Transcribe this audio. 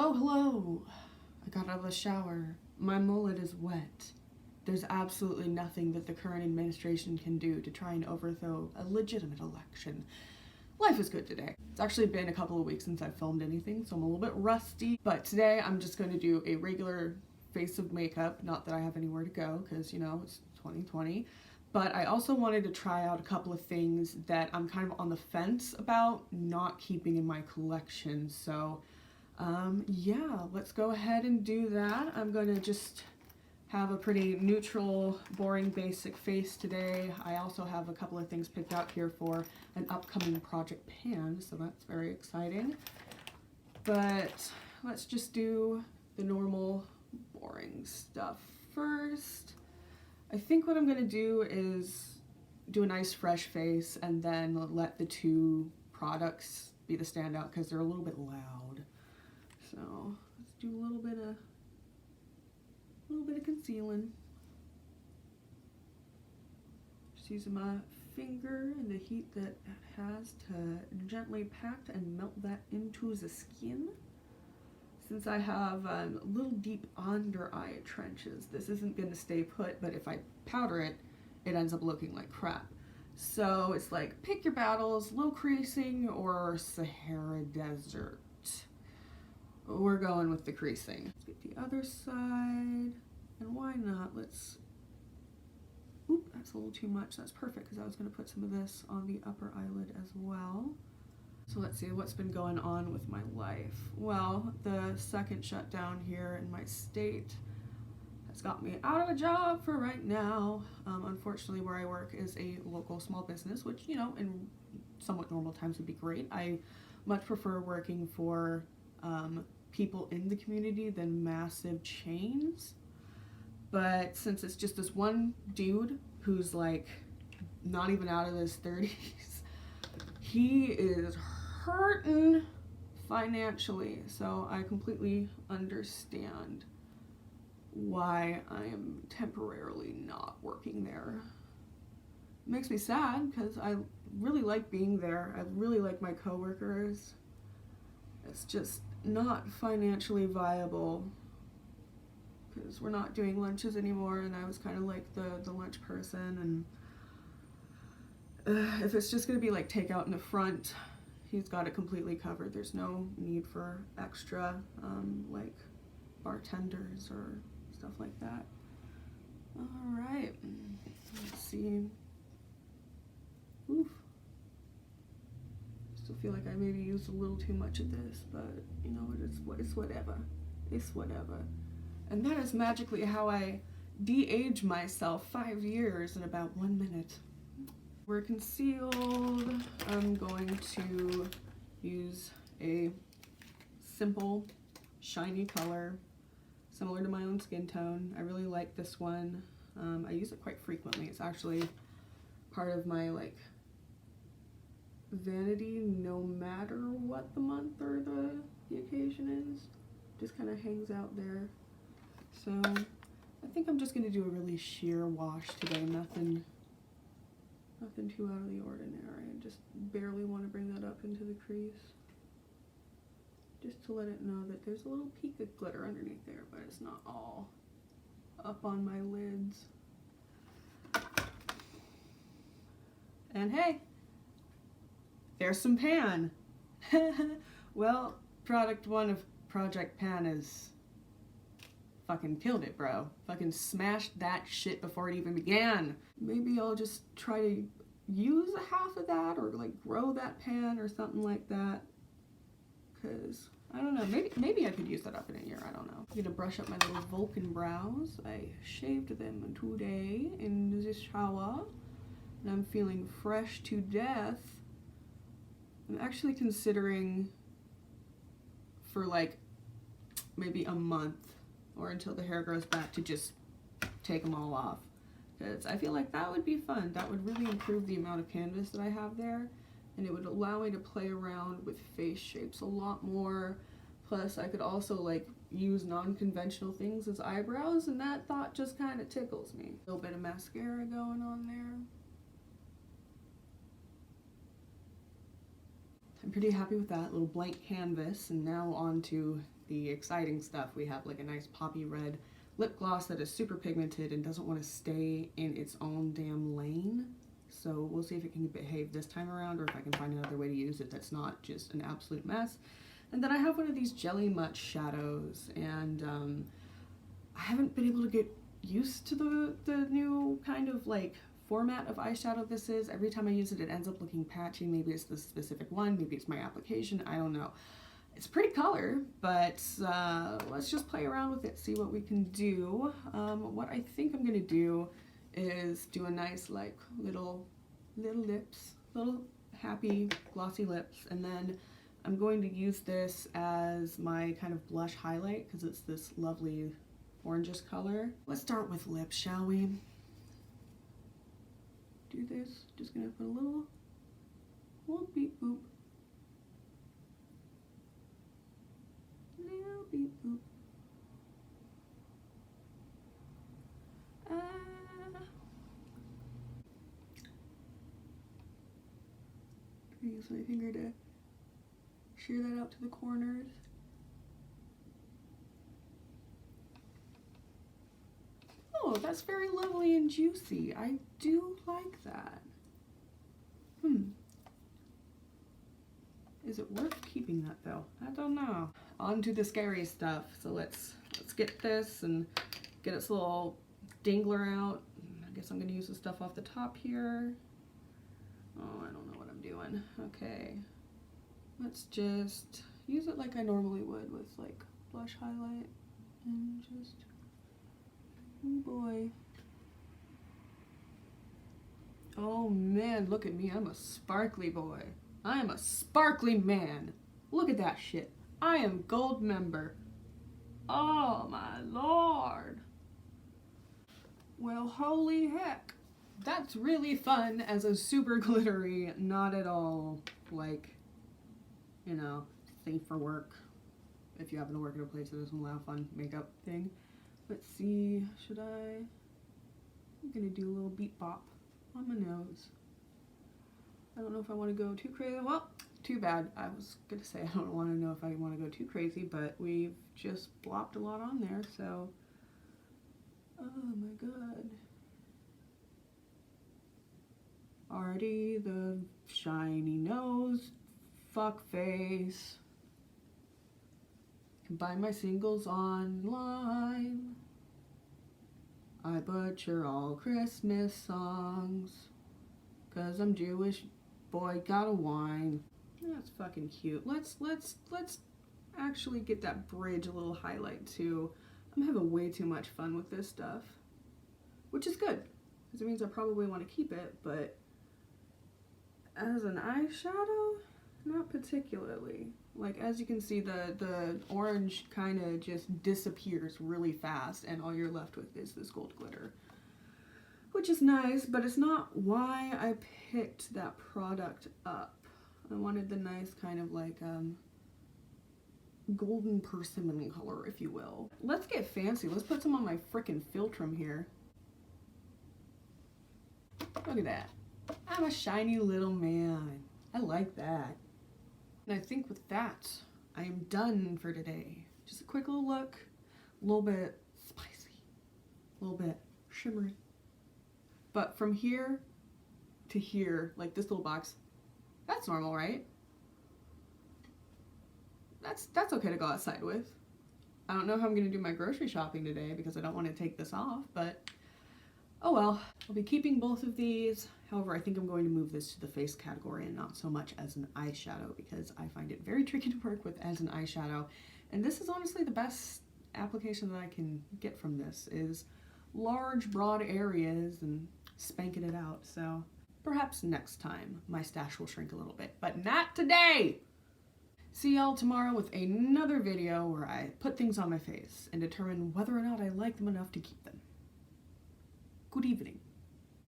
Hello, hello. I got out of the shower. My mullet is wet. There's absolutely nothing that the current administration can do to try and overthrow a legitimate election. Life is good today. It's actually been a couple of weeks since I've filmed anything, so I'm a little bit rusty. But today I'm just going to do a regular face of makeup. Not that I have anywhere to go, because, you know, it's 2020. But I also wanted to try out a couple of things that I'm kind of on the fence about not keeping in my collection. So, yeah, let's go ahead and do that. I'm going to just have a pretty neutral, boring, basic face today. I also have a couple of things picked out here for an upcoming project pan, so that's very exciting. But let's just do the normal, boring stuff first. I think what I'm going to do is do a nice fresh face and then let the two products be the standout because they're a little bit loud. So let's do a little bit of concealing. Just using my finger and the heat that it has to gently pat and melt that into the skin. Since I have little deep under eye trenches, this isn't going to stay put, but if I powder it, it ends up looking like crap. So it's like, pick your battles, low creasing or Sahara Desert. We're going with the creasing. Let's get the other side, and why not, let's, oop, that's a little too much, that's perfect, because I was going to put some of this on the upper eyelid as well. So let's see what's been going on with my life. Well, the second shutdown here in my state has got me out of a job for right now. Unfortunately, where I work is a local small business, which, you know, in somewhat normal times would be great. I much prefer working for people in the community than massive chains. But since it's just this one dude who's like not even out of his 30s, he is hurting financially, so I completely understand why I am temporarily not working there. It makes me sad because I really like being there. I really like my coworkers. It's just not financially viable because we're not doing lunches anymore, and I was kind of like the lunch person, and if it's just going to be like takeout in the front, he's got it completely covered. There's no need for extra like bartenders or stuff like that. All right, let's see. Oof. Still feel like I maybe used a little too much of this, but you know, it's whatever. It's whatever. And that is magically how I de-age myself 5 years in about 1 minute. We're concealed. I'm going to use a simple, shiny color, similar to my own skin tone. I really like this one. I use it quite frequently. It's actually part of my like vanity, no matter what the month or the occasion is. Just kind of hangs out there. So I think I'm just going to do a really sheer wash today. Nothing too out of the ordinary. I just barely want to bring that up into the crease. Just to let it know that there's a little peak of glitter underneath there, but it's not all up on my lids. And hey, there's some pan. Well, product 1 of Project Pan is fucking killed it, bro. Fucking smashed that shit before it even began. Maybe I'll just try to use a half of that or like grow that pan or something like that. Cause I don't know, maybe I could use that up in a year, I don't know. I'm gonna brush up my little Vulcan brows. I shaved them today in the shower and I'm feeling fresh to death. I'm actually considering for like maybe a month or until the hair grows back to just take them all off, because I feel like that would be fun. That would really improve the amount of canvas that I have there, and it would allow me to play around with face shapes a lot more. Plus I could also like use non-conventional things as eyebrows, and that thought just kind of tickles me. A little bit of mascara going on there. I'm pretty happy with that little blank canvas, and now on to the exciting stuff. We have like a nice poppy red lip gloss that is super pigmented and doesn't want to stay in its own damn lane. So we'll see if it can behave this time around, or if I can find another way to use it that's not just an absolute mess. And then I have one of these Jelly Much shadows, and I haven't been able to get used to the new kind of like format of eyeshadow this is. Every time I use it, it ends up looking patchy. Maybe it's the specific one, maybe it's my application, I don't know. It's a pretty color, but let's just play around with it, see what we can do. What I think I'm gonna do is do a nice like little lips, little happy glossy lips, and then I'm going to use this as my kind of blush highlight because it's this lovely orangish color. Let's start with lips, shall we? Do this, just gonna put a little beep boop. Little beep boop. Use my finger to shear that out to the corners. Oh, that's very lovely and juicy. I do like that. Is it worth keeping that though? I don't know. On to the scary stuff. So let's get this and get its little dingler out. I guess I'm gonna use the stuff off the top here. Oh, I don't know what I'm doing. Okay. Let's just use it like I normally would with like blush highlight and just, oh boy. Oh man, look at me, I'm a sparkly boy. I am a sparkly man. Look at that shit. I am gold member. Oh my lord. Well, holy heck. That's really fun as a super glittery, not at all like, you know, thing for work. If you happen to work at a place that doesn't allow fun makeup thing. Let's see, I'm gonna do a little beat bop on my nose. I don't know if I want to go too crazy. Well, too bad. I was gonna say I don't want to know if I want to go too crazy, but we've just blopped a lot on there, so. Oh my god. Already the shiny nose, fuck face. Can buy my singles online. I butcher all Christmas songs. 'Cause I'm Jewish, boy, gotta whine. That's fucking cute. Let's actually get that bridge a little highlight too. I'm having way too much fun with this stuff. Which is good, because it means I probably want to keep it, but as an eyeshadow, not particularly. Like, as you can see, the orange kind of just disappears really fast, and all you're left with is this gold glitter. Which is nice, but it's not why I picked that product up. I wanted the nice kind of like golden persimmon color, if you will. Let's get fancy. Let's put some on my frickin' philtrum here. Look at that. I'm a shiny little man. I like that. And I think with that, I am done for today. Just a quick little look, a little bit spicy, a little bit shimmery. But from here to here, like this little box, that's normal, right? That's okay to go outside with. I don't know how I'm gonna do my grocery shopping today because I don't want to take this off, but oh well. I'll be keeping both of these. However, I think I'm going to move this to the face category and not so much as an eyeshadow because I find it very tricky to work with as an eyeshadow. And this is honestly the best application that I can get from this, is large, broad areas and spanking it out. So perhaps next time my stash will shrink a little bit, but not today! See y'all tomorrow with another video where I put things on my face and determine whether or not I like them enough to keep them. Good evening.